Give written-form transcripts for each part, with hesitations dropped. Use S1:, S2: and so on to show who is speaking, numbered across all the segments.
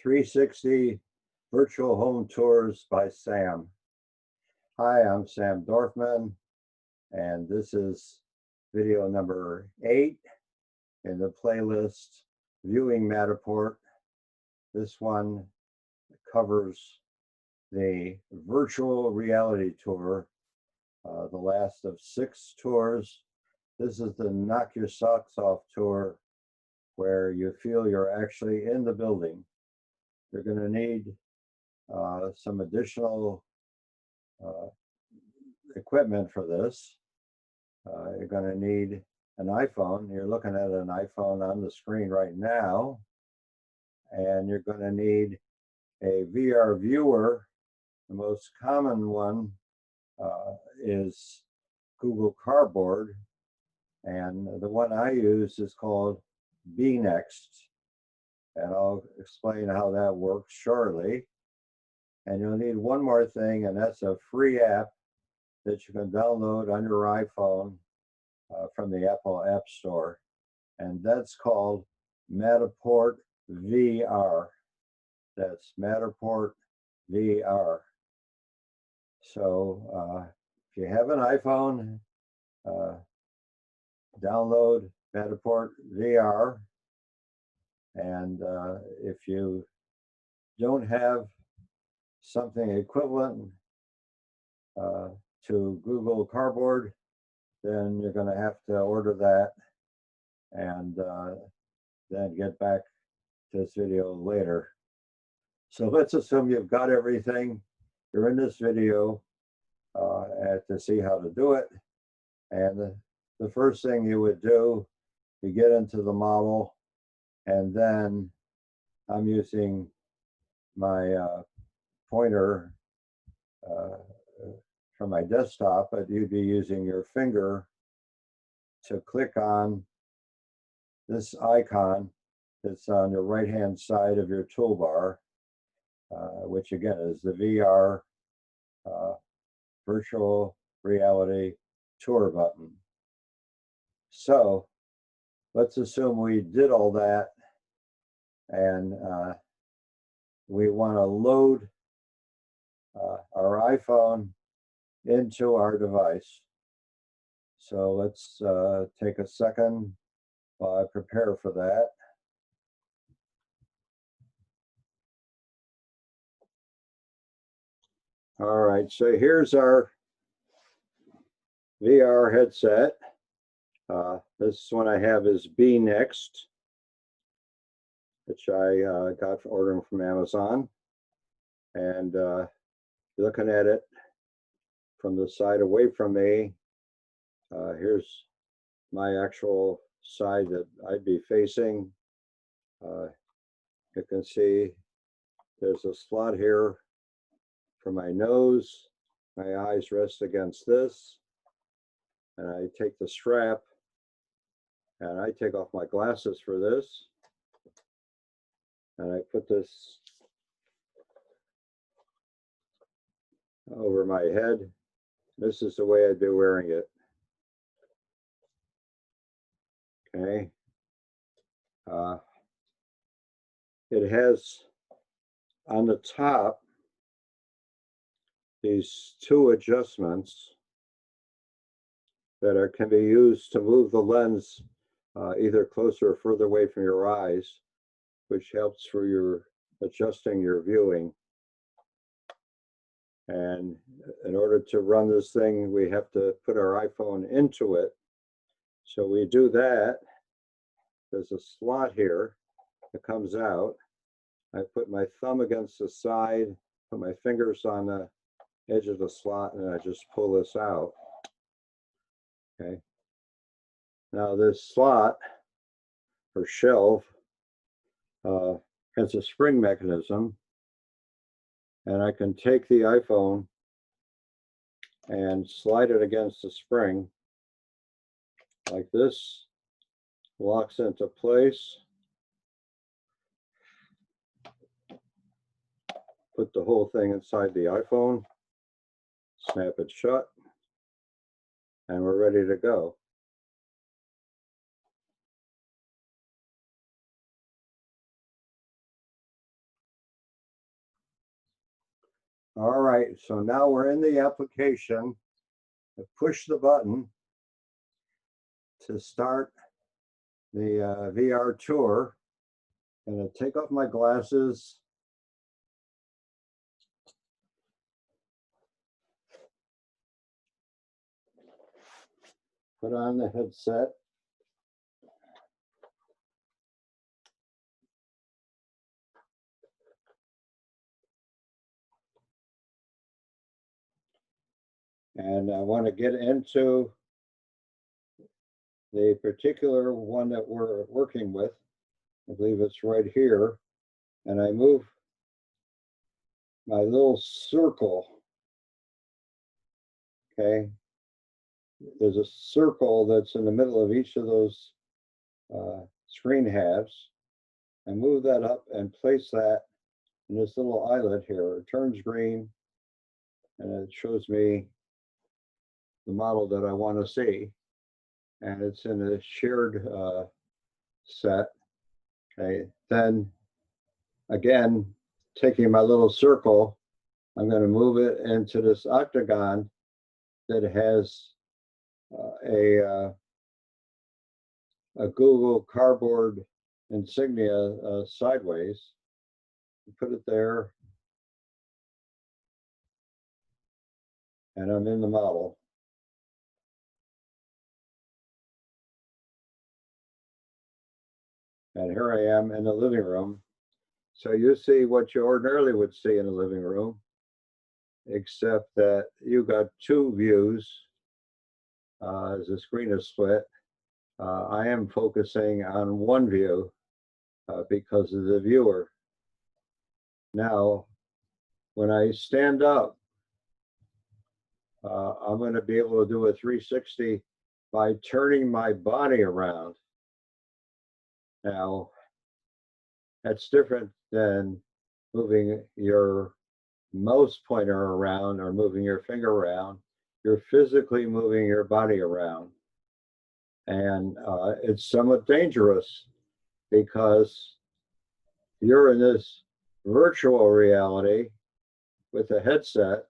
S1: 360 Virtual Home Tours by Sam. Hi, I'm Sam Dorfman, and this is video number 8 in the playlist Viewing Matterport. This one covers the virtual reality tour, the last of 6 tours. This is the Knock Your Socks Off tour, where you feel you're actually in the building. You're going to need some additional equipment for this. You're going to need an iPhone. You're looking at an iPhone on the screen right now. And you're going to need a VR viewer. The most common one is Google Cardboard. And the one I use is called bNext. And I'll explain how that works shortly. And you'll need one more thing, and that's a free app that you can download on your iPhone from the Apple App Store. And that's called Matterport VR. That's Matterport VR. So if you have an iPhone, download Matterport VR. And if you don't have something equivalent to Google Cardboard, then you're going to have to order that and then get back to this video later. So let's assume you've got everything. You're in this video to see how to do it. And the first thing you would do, you get into the model, and then I'm using my pointer from my desktop, but you'd be using your finger to click on this icon that's on the right-hand side of your toolbar, which again is the VR virtual reality tour button. So let's assume we did all that, and we want to load our iPhone into our device. So let's take a second while I prepare for that. All right, so here's our VR headset. This one I have is bNext, which I got for ordering from Amazon. And looking at it from the side away from me, here's my actual side that I'd be facing. You can see there's a slot here for my nose. My eyes rest against this. And I take the strap and I take off my glasses for this. And I put this over my head. This is the way I'd be wearing it. Okay. It has on the top these 2 adjustments that can be used to move the lens either closer or further away from your eyes, which helps for your adjusting your viewing. And in order to run this thing, we have to put our iPhone into it. So we do that. There's a slot here that comes out. I put my thumb against the side, put my fingers on the edge of the slot, and I just pull this out. Okay. Now this slot or shelf has a spring mechanism, and I can take the iPhone and slide it against the spring like this, locks into place. Put the whole thing inside the iPhone, snap it shut, and we're ready to go. All right, so now we're in the application. I push the button to start the VR tour. I'm going to take off my glasses. Put on the headset. And I want to get into the particular one that we're working with. I believe it's right here. And I move my little circle. Okay. There's a circle that's in the middle of each of those screen halves. I move that up and place that in this little eyelet here. It turns green and it shows me the model that I want to see. And it's in a shared set. Okay, then again, taking my little circle, I'm going to move it into this octagon that has a Google Cardboard insignia sideways. Put it there, and I'm in the model. And here I am in the living room. So you see what you ordinarily would see in a living room, except that you got two views as the screen is split. I am focusing on one view because of the viewer. Now, when I stand up, I'm going to be able to do a 360 by turning my body around. Now, that's different than moving your mouse pointer around or moving your finger around. You're physically moving your body around. And it's somewhat dangerous because you're in this virtual reality with a headset,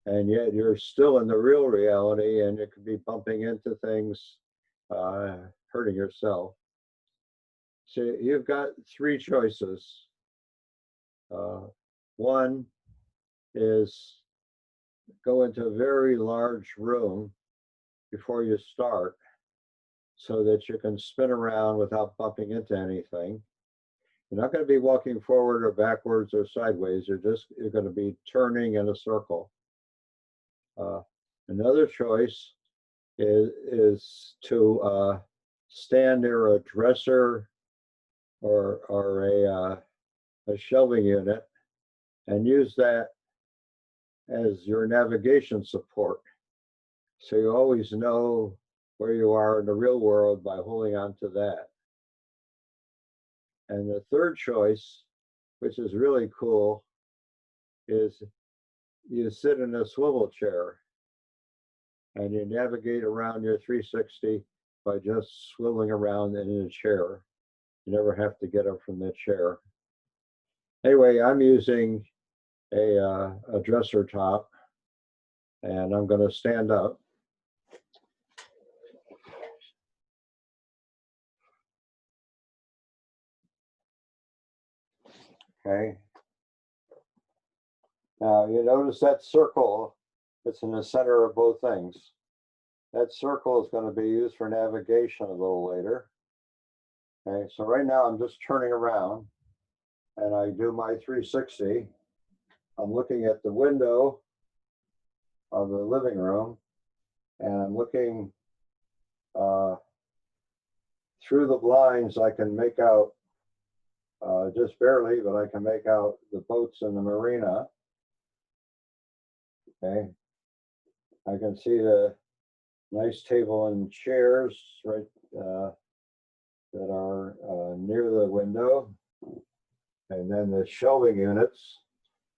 S1: and yet you're still in the real reality, and you could be bumping into things, hurting yourself. So you've got three choices. One is go into a very large room before you start so that you can spin around without bumping into anything. You're not going to be walking forward or backwards or sideways. You're going to be turning in a circle. Another choice is to stand near a dresser or a shelving unit and use that as your navigation support. So you always know where you are in the real world by holding on to that. And the third choice, which is really cool, is you sit in a swivel chair and you navigate around your 360 by just swiveling around in a chair. You never have to get up from the chair. Anyway, I'm using a dresser top, and I'm going to stand up. Okay. Now you notice that circle that's in the center of both things. That circle is going to be used for navigation a little later. Okay, so right now I'm just turning around and I do my 360. I'm looking at the window of the living room and I'm looking through the blinds. I can make out, just barely, but I can make out the boats in the marina. Okay, I can see the nice table and chairs right that are near the window, and then the shelving units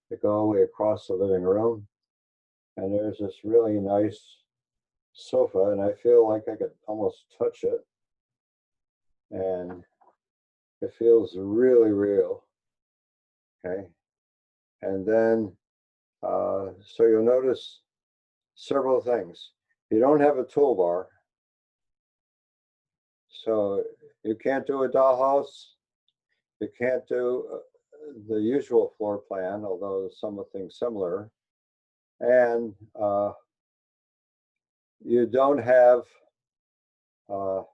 S1: that go all the way across the living room. And there's this really nice sofa, and I feel like I could almost touch it, and it feels really real. Okay, and then So you'll notice several things. You don't have a toolbar, so you can't do a dollhouse. You can't do the usual floor plan, although something similar. And you don't have the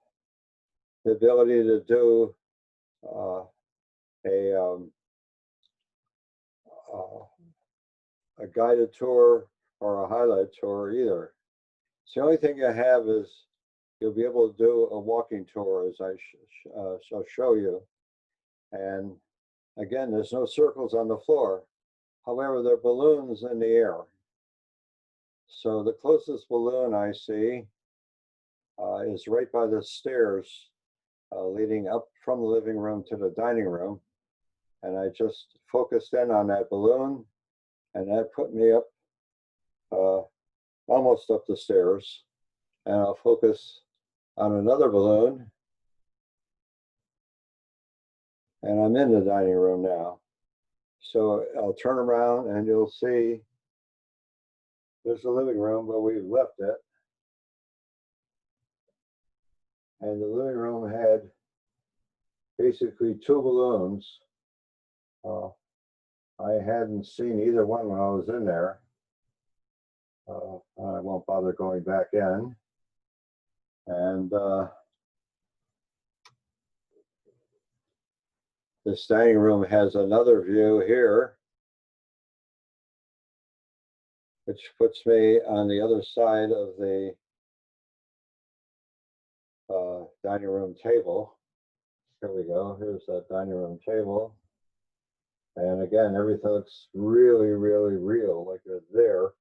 S1: ability to do a, a guided tour or a highlight tour either. So the only thing you have is you'll be able to do a walking tour, as I shall show you. And again, there's no circles on the floor. However, there are balloons in the air. So the closest balloon I see is right by the stairs leading up from the living room to the dining room. And I just focused in on that balloon, and that put me up almost up the stairs. And I'll focus on another balloon, and I'm in the dining room now. So I'll turn around and you'll see there's the living room, but we've left it. And the living room had basically two balloons. I hadn't seen either one when I was in there. I won't bother going back in. And this dining room has another view here, which puts me on the other side of the dining room table. Here we go. Here's that dining room table. And again, everything looks really, really real, like you're there.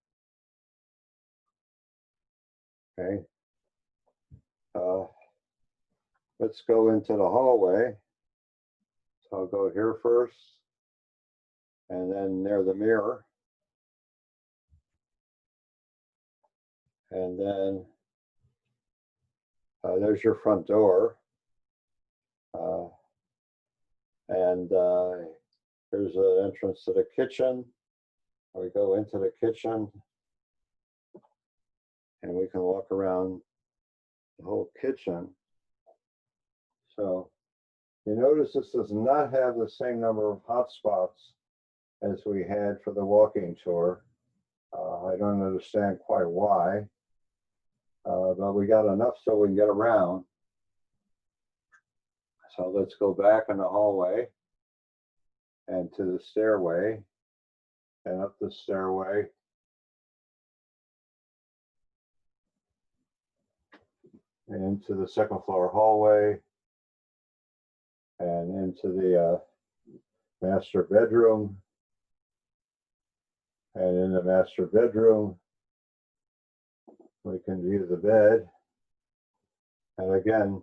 S1: Okay. Let's go into the hallway. So I'll go here first, and then near the mirror. And then there's your front door. And here's an entrance to the kitchen. We go into the kitchen, and we can walk around the whole kitchen. So you notice this does not have the same number of hotspots as we had for the walking tour. I don't understand quite why, but we got enough so we can get around. So let's go back in the hallway and to the stairway and up the stairway. And into the second floor hallway and into the master bedroom. And in the master bedroom, we can view the bed. And again,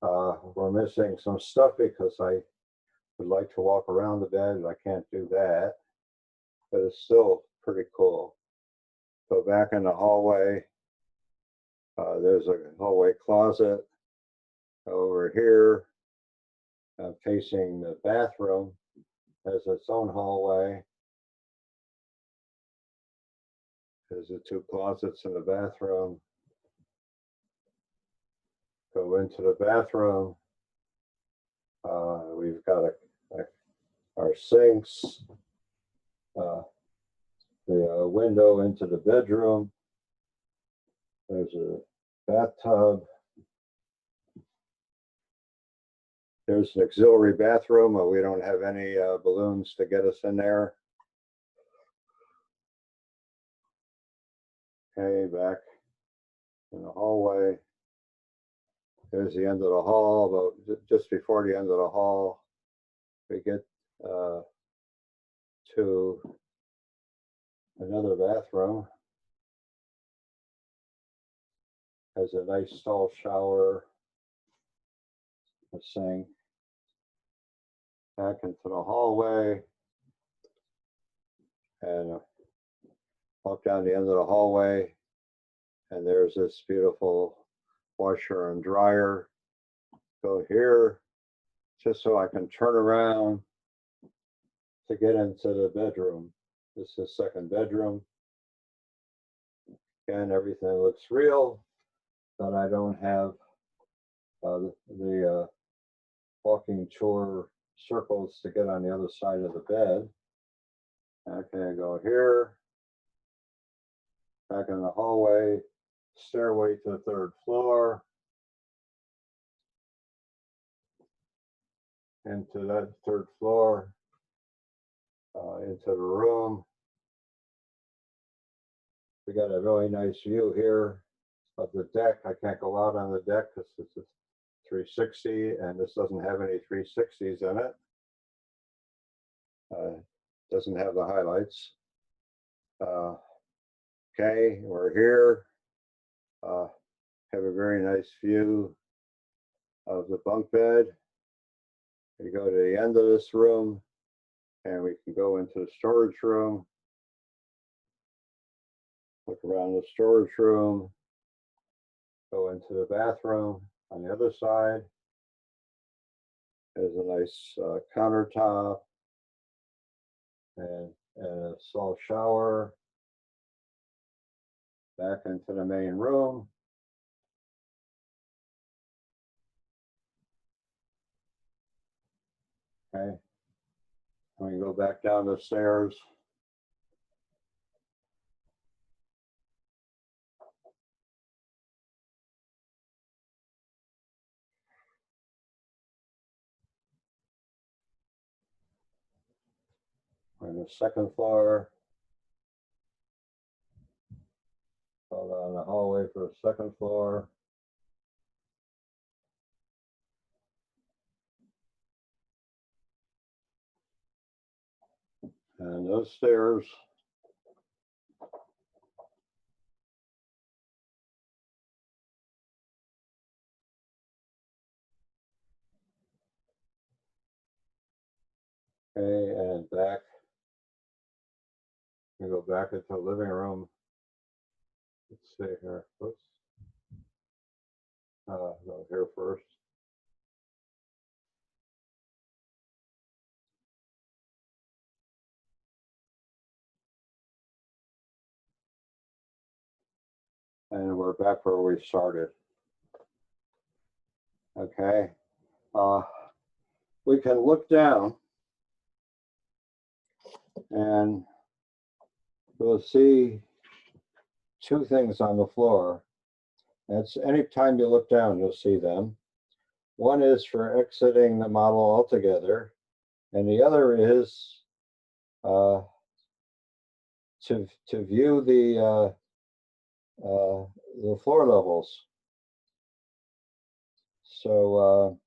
S1: we're missing some stuff because I would like to walk around the bed. I can't do that, but it's still pretty cool. Go back in the hallway. There's a hallway closet over here facing the bathroom. Has its own hallway. There's the two closets in the bathroom. Go into the bathroom. We've got our sinks, the window into the bedroom. There's a bathtub. There's an auxiliary bathroom, but we don't have any balloons to get us in there. Okay, back in the hallway. There's the end of the hall, but just before the end of the hall, we get to another bathroom. Has a nice stall shower, a sink. Back into the hallway and walk down the end of the hallway, and there's this beautiful washer and dryer. Go here just so I can turn around to get into the bedroom. This is the second bedroom. Again, everything looks real, but I don't have the walking tour circles to get on the other side of the bed. Okay, I go here, back in the hallway, stairway to the third floor, into that third floor, into the room. We got a really nice view here of the deck. I can't go out on the deck because it's a 360 and this doesn't have any 360s in it. Doesn't have the highlights. Okay, we're here. Have a very nice view of the bunk bed. We go to the end of this room and we can go into the storage room. Look around the storage room. Go into the bathroom on the other side. There's a nice countertop and a small shower. Back into the main room. Okay. We can go back down the stairs. We're on the second floor. Go down the hallway for the second floor. And those stairs. Okay, and back. We go back into the living room. Let's see here. Oops. Go here first. And we're back where we started. Okay. We can look down and we'll see two things on the floor. That's anytime you look down, you'll see them. One is for exiting the model altogether, and the other is to view the floor levels. So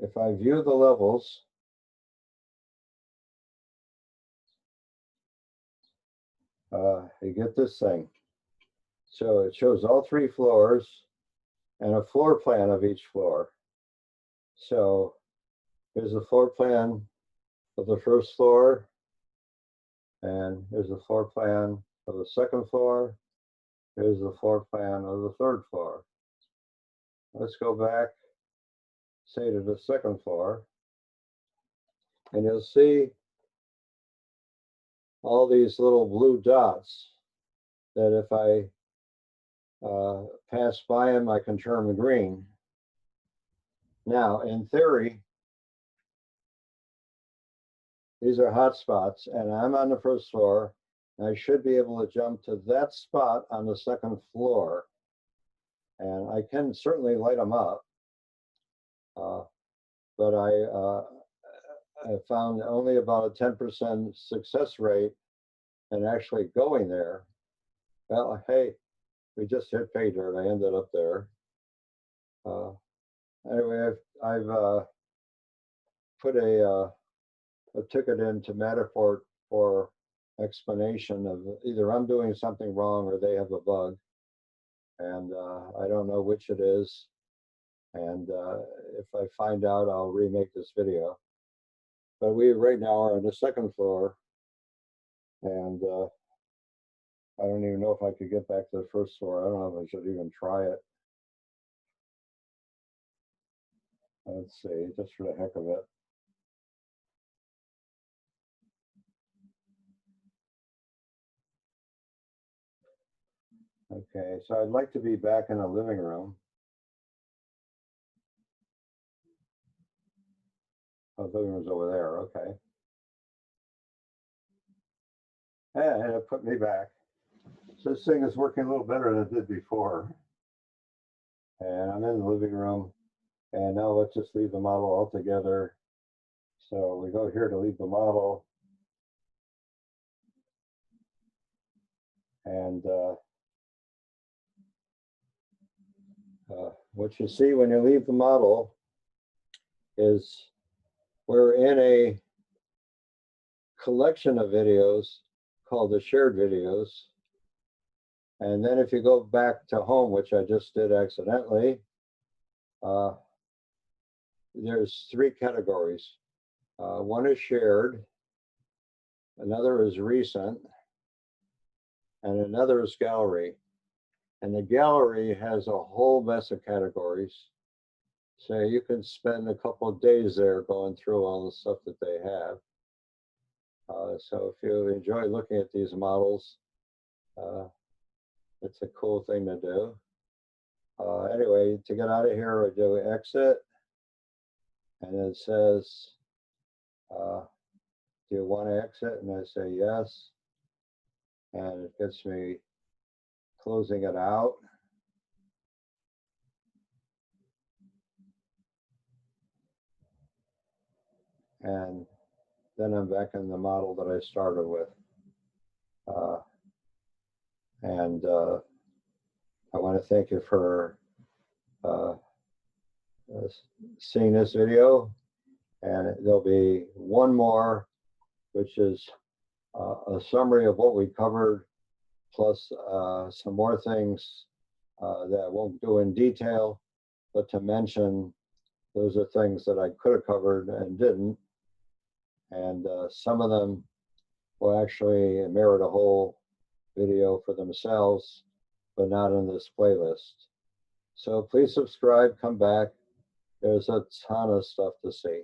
S1: if I view the levels, you get this thing. So it shows all three floors and a floor plan of each floor. So here's a floor plan of the first floor, and here's a floor plan of the second floor. Here's the floor plan of the third floor. Let's go back, say to the second floor, and you'll see all these little blue dots that if I pass by them, I can turn them green. Now, in theory, these are hot spots, and I'm on the first floor, and I should be able to jump to that spot on the second floor. And I can certainly light them up, but I found only about a 10% success rate in actually going there. Well, hey, we just hit pay dirt. I ended up there. Anyway, I've put a ticket into Matterport for explanation of either I'm doing something wrong or they have a bug, and I don't know which it is. And if I find out, I'll remake this video. But we right now are on the second floor, and I don't even know if I could get back to the first floor. I don't know if I should even try it. Let's see, just for the heck of it. Okay, so I'd like to be back in the living room. Oh, the living room's over there, okay. And it put me back. So this thing is working a little better than it did before. And I'm in the living room. And now let's just leave the model altogether. So we go here to leave the model. And what you see when you leave the model is we're in a collection of videos called the shared videos. And then if you go back to home, which I just did accidentally, there's three categories. One is shared, another is recent, and another is gallery. And the gallery has a whole mess of categories. So you can spend a couple of days there going through all the stuff that they have. So if you enjoy looking at these models, it's a cool thing to do. Anyway, to get out of here, I do exit. And it says, do you want to exit? And I say yes. And it gets me closing it out. And then I'm back in the model that I started with. I want to thank you for seeing this video. And there'll be one more, which is a summary of what we covered, plus some more things that I won't do in detail, but to mention those are things that I could have covered and didn't. And some of them will actually merit a whole video for themselves, but not in this playlist. So please subscribe, come back. There's a ton of stuff to see.